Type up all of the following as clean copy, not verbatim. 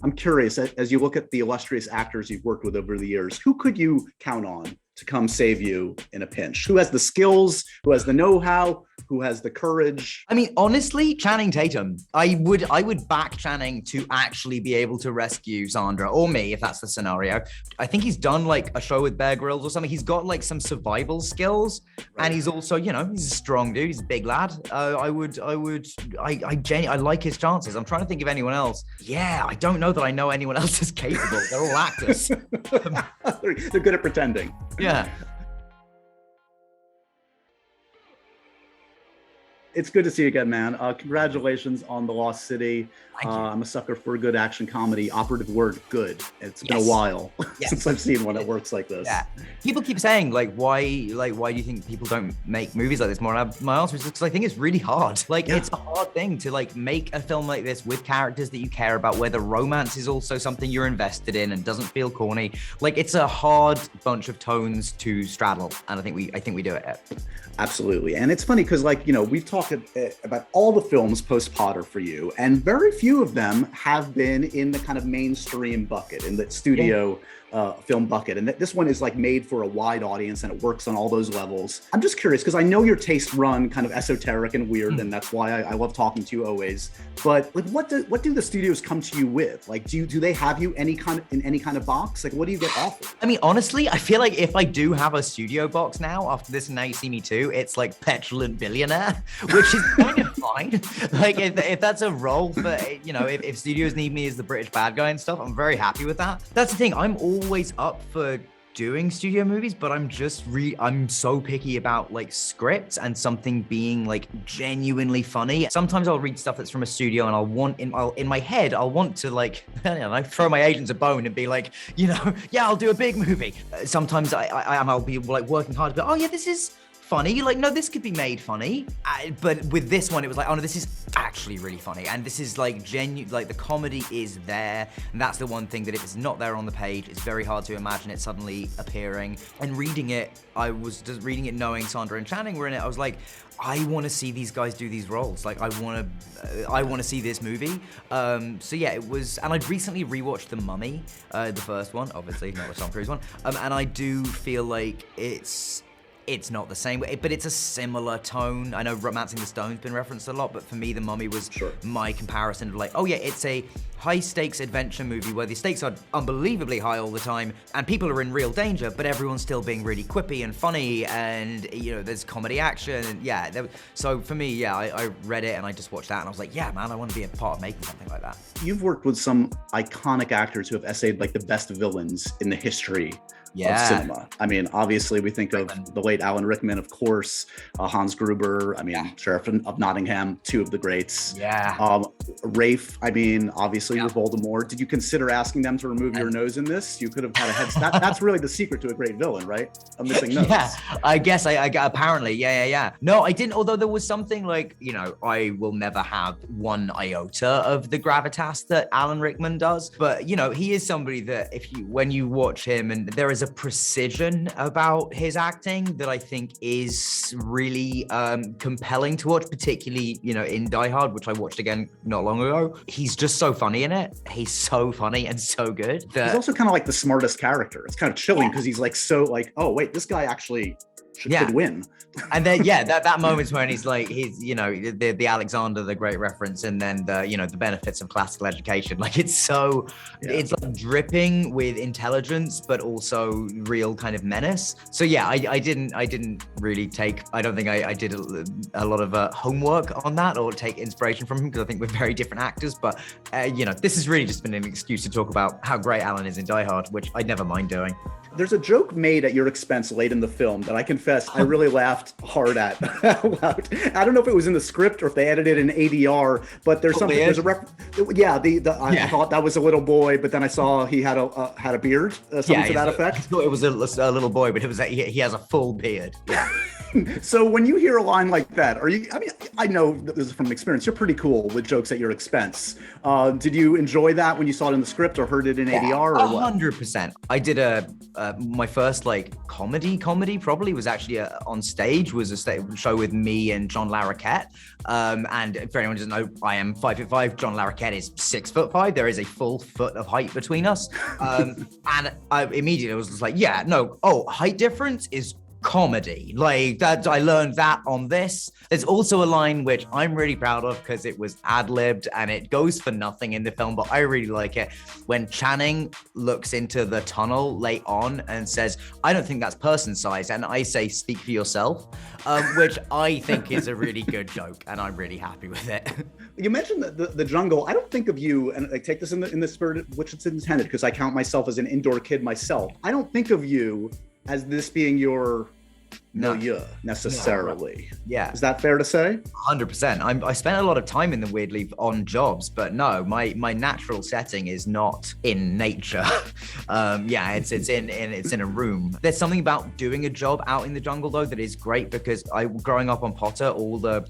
I'm curious, as you look at the illustrious actors you've worked with over the years, who could you count on to come save you in a pinch? Who has the skills? Who has the know-how? Who has the courage? I mean, honestly, Channing Tatum. I would back Channing to actually be able to rescue Sandra, or me, if that's the scenario. I think he's done like a show with Bear Grylls or something. He's got like some survival skills, right. And he's also, you know, he's a strong dude. He's a big lad. I like his chances. I'm trying to think of anyone else. Yeah, I don't know that I know anyone else is capable. They're all actors. They're good at pretending. Yeah. It's good to see you again, man. Congratulations on The Lost City. I'm a sucker for a good action comedy. Operative word, good. It's been a while since I've seen one that works like this. Yeah. People keep saying, why do you think people don't make movies like this more? And my answer is because I think it's really hard. It's a hard thing to make a film like this with characters that you care about, where the romance is also something you're invested in and doesn't feel corny. It's a hard bunch of tones to straddle, and I think we do it. Absolutely. And it's funny because we've talked about all the films post-Potter for you, and very few of them have been in the kind of mainstream bucket, in the studio film bucket. And this one is made for a wide audience, and it works on all those levels. I'm just curious because I know your tastes run kind of esoteric and weird, and that's why I love talking to you always. But what do the studios come to you with? Do they have you in any kind of box? What do you get offered? I mean, honestly, I feel like if I do have a studio box now after this, and Now You See Me Too, it's petulant billionaire, which is kind of fine. If that's a role for, if studios need me as the British bad guy and stuff, I'm very happy with that. That's the thing. I'm always up for doing studio movies, but I'm so picky about scripts and something being genuinely funny. Sometimes I'll read stuff that's from a studio and in my head I'll want to I don't know, throw my agents a bone and be I'll do a big movie. Sometimes I'll be working hard to go, oh yeah, this is funny. No, this could be made funny. But with this one, it was oh no, this is actually really funny. And this is genuine, the comedy is there. And that's the one thing that if it's not there on the page, it's very hard to imagine it suddenly appearing. And reading it, I was just reading it knowing Sandra and Channing were in it. I was I want to see these guys do these roles. I want to see this movie. So yeah, it was, and I'd recently rewatched The Mummy, the first one, obviously, not the Tom Cruise one. And I do feel it's not the same, but it's a similar tone. I know Romancing the Stone's been referenced a lot, but for me, The Mummy was my comparison of oh yeah, it's a high-stakes adventure movie where the stakes are unbelievably high all the time, and people are in real danger, but everyone's still being really quippy and funny, and there's comedy action, and so for me, I read it and I just watched that, and I was yeah, man, I want to be a part of making something like that. You've worked with some iconic actors who have essayed the best villains in the history of cinema. I mean, obviously, we think of the late Alan Rickman, of course, Hans Gruber. I mean, Sheriff of Nottingham, two of the greats. Yeah. Rafe. I mean, obviously, with Voldemort. Did you consider asking them to remove your nose in this? You could have had a head. That's really the secret to a great villain, right? A missing nose. Yeah, I guess I apparently. Yeah. No, I didn't. Although there was something I will never have one iota of the gravitas that Alan Rickman does. But he is somebody that when you watch him, and there is a precision about his acting that I think is really compelling to watch, particularly in Die Hard, which I watched again not long ago. He's just so funny in it. He's so funny and so good. He's also kind of the smartest character. It's kind of chilling because he's oh wait, this guy actually could win. And then that moment's when he's the Alexander the Great reference, and then the benefits of classical education. It's so it's dripping with intelligence, but also real kind of menace. So yeah, I didn't really take. I don't think I did a lot of homework on that or take inspiration from him, because I think we're very different actors. But this has really just been an excuse to talk about how great Alan is in Die Hard, which I'd never mind doing. There's a joke made at your expense late in the film that I confess I really laughed hard at. I don't know if it was in the script or if they edited in ADR, but there's something. There's a I thought that was a little boy, but then I saw he had a beard, something to that effect. I thought it was a little boy, but it was he has a full beard. Yeah. So when you hear a line like that, I know this is from experience, you're pretty cool with jokes at your expense. Did you enjoy that when you saw it in the script or heard it in ADR or what? 100%. I did my first comedy probably was actually on stage was a show with me and John Larroquette. And for anyone who doesn't know, I am 5'5". John Larroquette is 6'5". There is a full foot of height between us. And I immediately was just like, yeah, no, height difference is comedy. Like that, I learned that on this. There's also a line which I'm really proud of because it was ad-libbed and it goes for nothing in the film, but I really like it. When Channing looks into the tunnel late on and says, I don't think that's person size, and I say, speak for yourself, which I think is a really good joke, and I'm really happy with it. You mentioned the jungle. I don't think of you, and I take this in the spirit of which it's intended, because I count myself as an indoor kid myself. I don't think of you as this being your milieu necessarily. No. Yeah. Is that fair to say? 100%. I spent a lot of time in the Weirdly on jobs, but no, my natural setting is not in nature. It's in a room. There's something about doing a job out in the jungle though that is great, because growing up on Potter,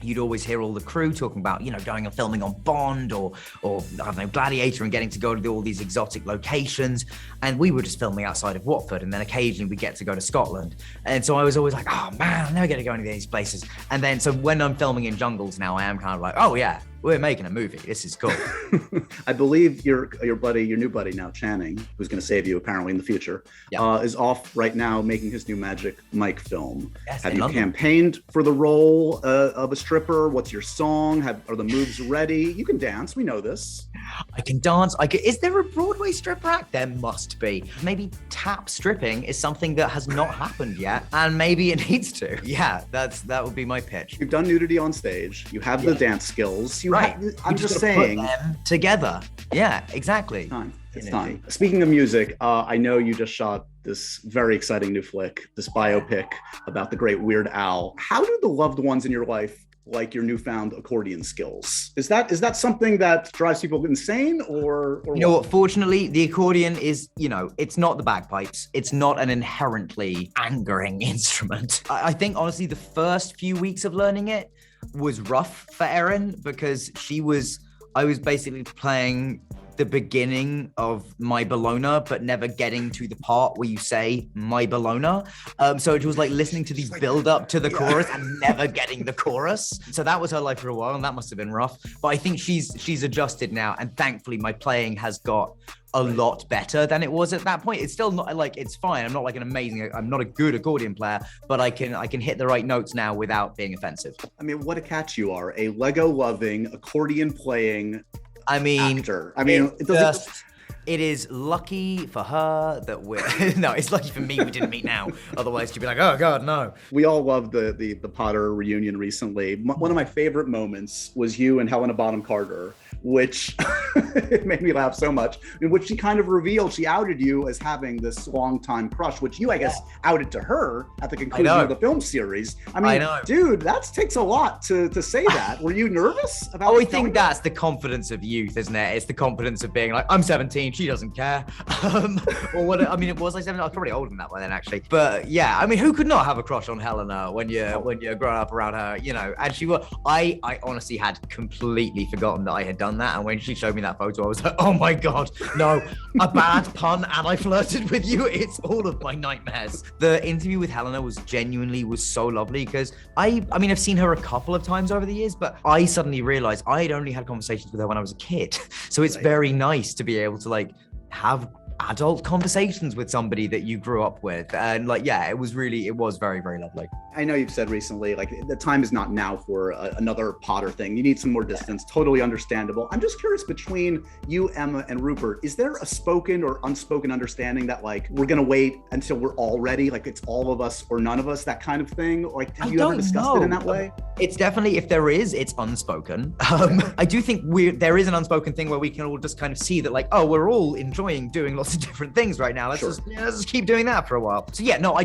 you'd always hear all the crew talking about, going and filming on Bond or I don't know, Gladiator, and getting to go to all these exotic locations. And we were just filming outside of Watford, and then occasionally we get to go to Scotland. And so I was always like, oh man, I never get to go any of these places. And then so when I'm filming in jungles now, I am kind of like, oh yeah, we're making a movie. This is cool. I believe your new buddy now, Channing, who's going to save you apparently in the future, is off right now making his new Magic Mike film. Yes, have you campaigned for the role of a stripper? What's your song? Are the moves ready? You can dance. We know this. I can dance. Is there a Broadway stripper act? There must be. Maybe tap stripping is something that has not happened yet, and maybe it needs to. Yeah, that would be my pitch. You've done nudity on stage. You have the dance skills. I'm just saying. Put them together. Yeah, exactly. It's time. Speaking of music, I know you just shot this very exciting new flick, this biopic about the great Weird Al. How do the loved ones in your life like your newfound accordion skills? Is that something that drives people insane, or you know what? Fortunately, the accordion is, it's not the bagpipes. It's not an inherently angering instrument. I think honestly, the first few weeks of learning it was rough for Erin, because I was basically playing the beginning of My Bologna, but never getting to the part where you say My Bologna. So it was like listening to the build up to the chorus and never getting the chorus. So that was her life for a while, and that must have been rough. But I think she's adjusted now, and thankfully my playing has got a lot better than it was at that point. It's still not like, it's fine. I'm not like I'm not a good accordion player, but I can hit the right notes now without being offensive. I mean, what a catch you are, a Lego loving, accordion playing actor. It is lucky for her that no, it's lucky for me we didn't meet now. Otherwise she'd be like, oh God, no. We all loved the Potter reunion recently. One of my favorite moments was you and Helena Bonham Carter, which it made me laugh so much, in which she kind of revealed, she outed you as having this longtime crush, which you, I guess, outed to her at the conclusion of the film series. I mean, dude, that takes a lot to say that. Were you nervous about I think that's the confidence of youth, isn't it? It's the confidence of being like, I'm 17, she doesn't care. Or what? I mean, it was like 17. I was probably older than that by then, actually. But yeah, I mean, who could not have a crush on Helena when you're growing up around her? And she was. I honestly had completely forgotten that I had done that, and when she showed me that photo, I was like, oh my God, no, a bad pun, and I flirted with you. It's all of my nightmares. The interview with Helena was so lovely, because I've seen her a couple of times over the years, but I suddenly realized I had only had conversations with her when I was a kid. So it's very nice to be able to have adult conversations with somebody that you grew up with, and it was very, very lovely. I know you've said recently, the time is not now for another Potter thing. You need some more distance. Totally understandable. I'm just curious, between you, Emma, and Rupert, is there a spoken or unspoken understanding that we're gonna wait until we're all ready, it's all of us or none of us, that kind of thing? Have you ever discussed it in that way? It's definitely, if there is, it's unspoken. I do think there is an unspoken thing where we can all just kind of see that we're all enjoying doing lots of different things right now. Let's just keep doing that for a while. So I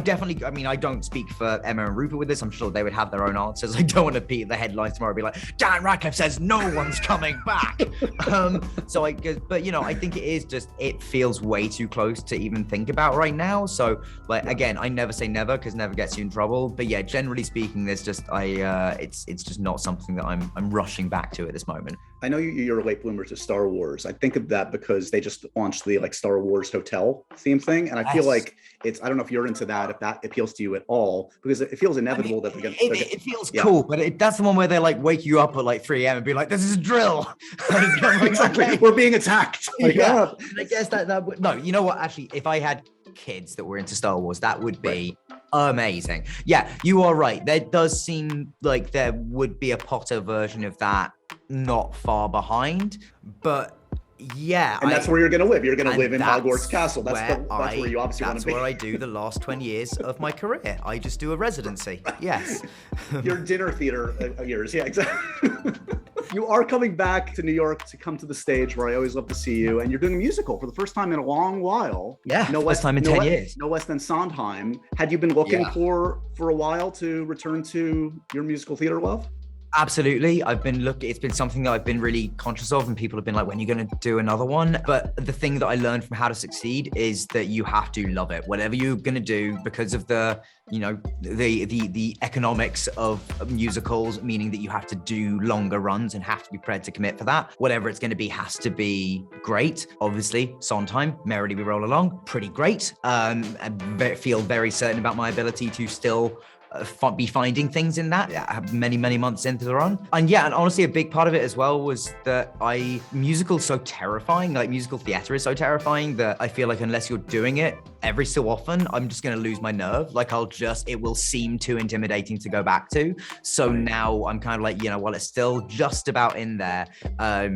don't speak for Emma and Rupert with this. I'm sure they would have their own answers. I don't want to be the headlines tomorrow and be like, Dan Radcliffe says no one's coming back. I think it is just, it feels way too close to even think about right now. So again, I never say never, because never gets you in trouble. But yeah, generally speaking, there's just, it's just not something that I'm rushing back to at this moment. I know you're a late bloomer to Star Wars. I think of that because they just launched the like Star Wars hotel theme thing, and I feel like it's. I don't know if you're into that, if that appeals to you at all, because it feels inevitable that they're gonna. It feels cool, but that's the one where they like wake you up at like 3 a.m. and be like, "This is a drill." Like, exactly, okay. We're being attacked. Like, yeah, I guess that would, no. You know what? Actually, if I had kids that were into Star Wars, that would be amazing. Yeah, you are right. There does seem like there would be a Potter version of that not far behind, but yeah, and that's where you're going to live. You're going to live in Hogwarts Castle. That's where you obviously want to be. That's where I do the last 20 years of my career. I just do a residency. Yes. Your dinner theater years. Yeah, exactly. You are coming back to New York to come to the stage where I always love to see you, and you're doing a musical for the first time in a long while. Yeah, first time in 10 years. No less than Sondheim. Had you been looking for a while to return to your musical theater love? Absolutely. I've been looking, it's been something that I've been really conscious of, and people have been like, when are you going to do another one? But the thing that I learned from How to Succeed is that you have to love it. Whatever you're going to do, because of the, you know, the economics of musicals, meaning that you have to do longer runs and have to be prepared to commit for that. Whatever it's going to be has to be great. Obviously, Sondheim, Merrily We Roll Along, pretty great. I feel very certain about my ability to still be finding things in that many months into the run. And yeah, and honestly, a big part of it as well was that musical's so terrifying, like musical theater is so terrifying that I feel like unless you're doing it every so often, I'm just going to lose my nerve. Like it will seem too intimidating to go back to. So now I'm kind of like, you know, while it's still just about in there, I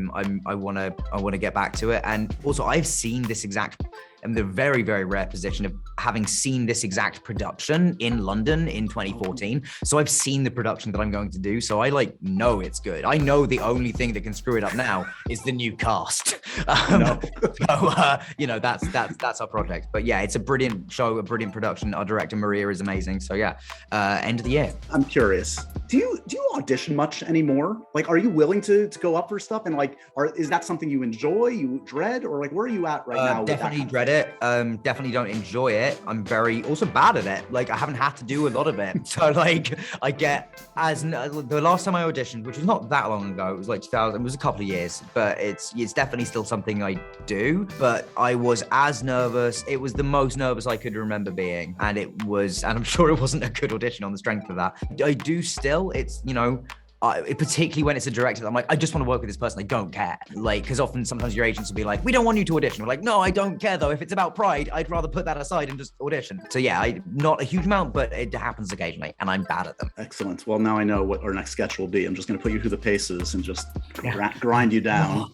want to get back to it. And also I've seen this exact, I'm the very, very rare position of having seen this exact production in London in 2014. So I've seen the production that I'm going to do. So I like know it's good. I know the only thing that can screw it up now is the new cast. So, you know, that's our project. But yeah, it's a brilliant show, a brilliant production. Our director, Maria, is amazing. So yeah, end of the year. I'm curious. Do you audition much anymore? Like, are you willing to go up for stuff? And like, is that something you enjoy, you dread, or like, where are you at right now? Definitely dread it. Definitely don't enjoy it. I'm very also bad at it. Like I haven't had to do a lot of it. So like I get the last time I auditioned, which was not that long ago, it was like 2000, it was a couple of years, but it's definitely still something I do. But I was as nervous. It was the most nervous I could remember being. And I'm sure it wasn't a good audition on the strength of that. I do still, it's, you know, particularly when it's a director, I'm like, I just want to work with this person. I don't care. Like, because often sometimes your agents will be like, we don't want you to audition. We're like, no, I don't care though. If it's about pride, I'd rather put that aside and just audition. So yeah, not a huge amount, but it happens occasionally and I'm bad at them. Excellent. Well, now I know what our next sketch will be. I'm just going to put you through the paces and just grind you down.